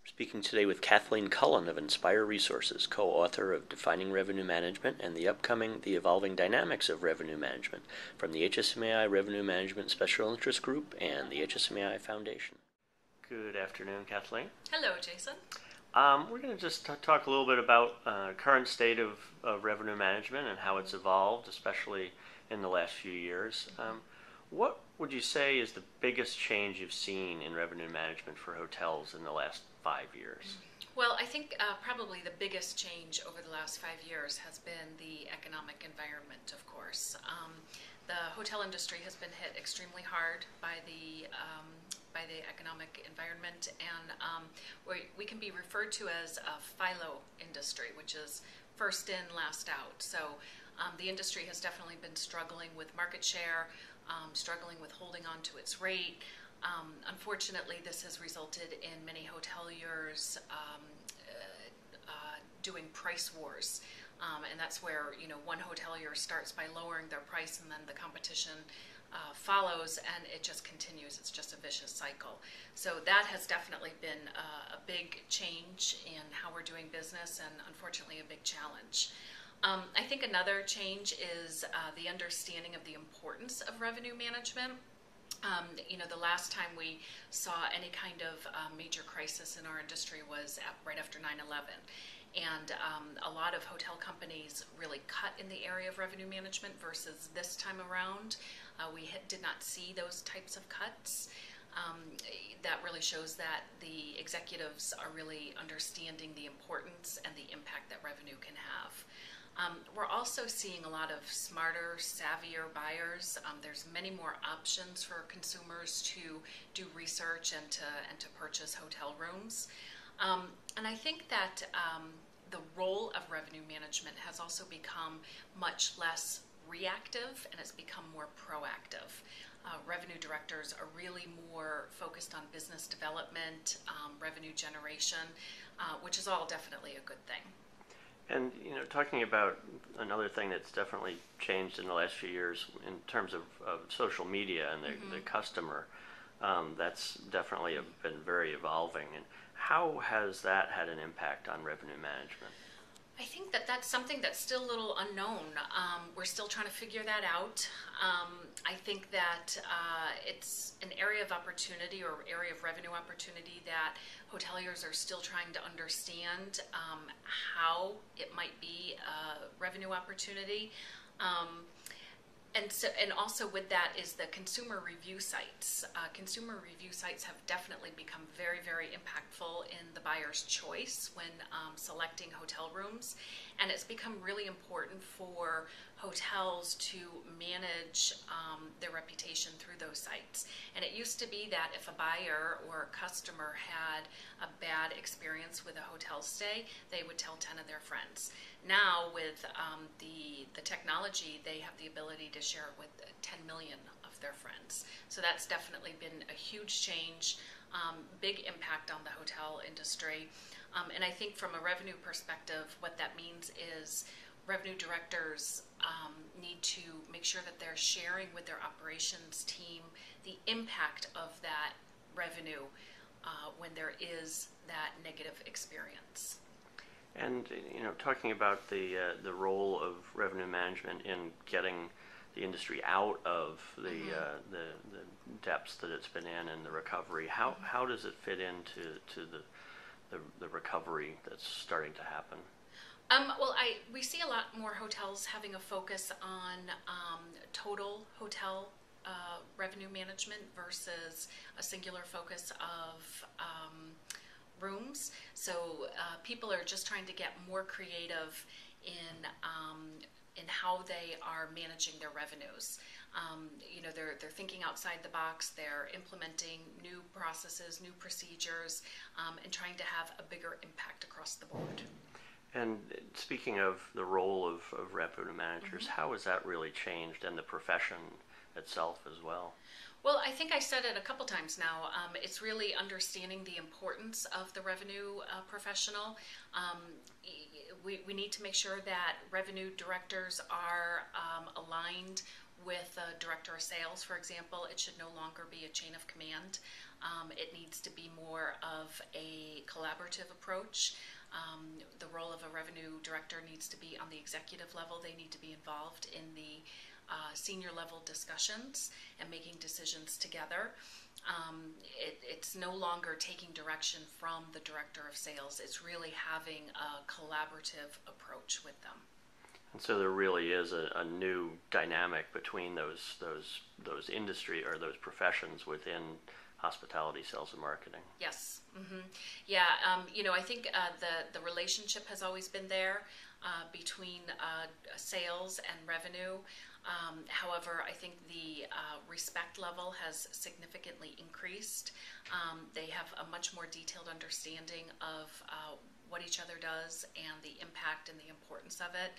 Speaking today with Kathleen Cullen of Inspire Resources, co-author of Defining Revenue Management and the upcoming The Evolving Dynamics of Revenue Management from the HSMAI Revenue Management Special Interest Group and the HSMAI Foundation. Good afternoon, Kathleen. Hello, Jason. We're going to just talk a little bit about current state of revenue management and how it's evolved, especially in the last few years. What would you say is the biggest change you've seen in revenue management for hotels in the last 5 years? Well, I think probably the biggest change over the last 5 years has been the economic environment, of course. The hotel industry has been hit extremely hard by the economic environment, and we can be referred to as a FILO industry, which is first in, last out. So the industry has definitely been struggling with market share, struggling with holding on to its rate. Unfortunately, this has resulted in many hoteliers doing price wars, and that's where one hotelier starts by lowering their price, and then the competition follows, and it just continues. It's just a vicious cycle. So that has definitely been a big change in how we're doing business, and unfortunately a big challenge. I think another change is the understanding of the importance of revenue management. The last time we saw any kind of major crisis in our industry was right after 9/11. And a lot of hotel companies really cut in the area of revenue management versus this time around. We did not see those types of cuts. That really shows that the executives are really understanding the importance and the impact that revenue can have. We're also seeing a lot of smarter, savvier buyers. There's many more options for consumers to do research and to purchase hotel rooms. And I think that the role of revenue management has also become much less reactive, and it's become more proactive. Revenue directors are really more focused on business development, revenue generation, which is all definitely a good thing. And talking about another thing that's definitely changed in the last few years in terms of social media and the customer, that's definitely been very evolving. And how has that had an impact on revenue management? I think that that's something that's still a little unknown. We're still trying to figure that out. I think that it's an area of opportunity or area of revenue opportunity that hoteliers are still trying to understand how it might be a revenue opportunity. And also with that is the consumer review sites. Consumer review sites have definitely become very, very impactful in the buyer's choice when selecting hotel rooms. And it's become really important for hotels to manage their reputation through those sites. And it used to be that if a buyer or a customer had a bad experience with a hotel stay, they would tell 10 of their friends. Now with the technology, they have the ability to share it with 10 million of their friends. So that's definitely been a huge change, big impact on the hotel industry. And I think from a revenue perspective, what that means is revenue directors need to make sure that they're sharing with their operations team the impact of that revenue when there is that negative experience. And talking about the role of revenue management in getting the industry out of the depths that it's been in and the recovery, how does it fit into the recovery that's starting to happen? Well, we see a lot more hotels having a focus on total hotel revenue management versus a singular focus of rooms. So people are just trying to get more creative in how they are managing their revenues. They're thinking outside the box. They're implementing new processes, new procedures, and trying to have a bigger impact across the board. And speaking of the role of revenue managers, how has that really changed, and the profession itself as well? Well, I think I said it a couple times now. It's really understanding the importance of the revenue professional. We need to make sure that revenue directors are aligned with a director of sales, for example, it should no longer be a chain of command. It needs to be more of a collaborative approach. The role of a revenue director needs to be on the executive level. They need to be involved in the senior level discussions and making decisions together. It's no longer taking direction from the director of sales. It's really having a collaborative approach with them. And so there really is a new dynamic between those industry or those professions within hospitality sales and marketing. Yes. Mm-hmm. Yeah. I think the relationship has always been there between sales and revenue. However, I think the respect level has significantly increased. They have a much more detailed understanding of what each other does and the impact and the importance of it,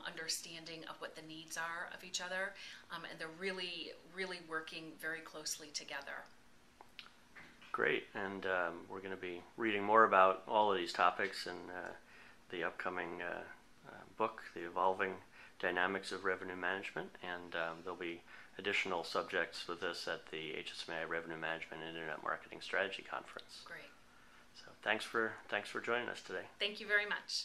understanding of what the needs are of each other, and they're really, really working very closely together. Great, and we're going to be reading more about all of these topics in the upcoming book, The Evolving Dynamics of Revenue Management, and there'll be additional subjects with this at the HSMAI Revenue Management and Internet Marketing Strategy Conference. Great. So thanks for joining us today. Thank you very much.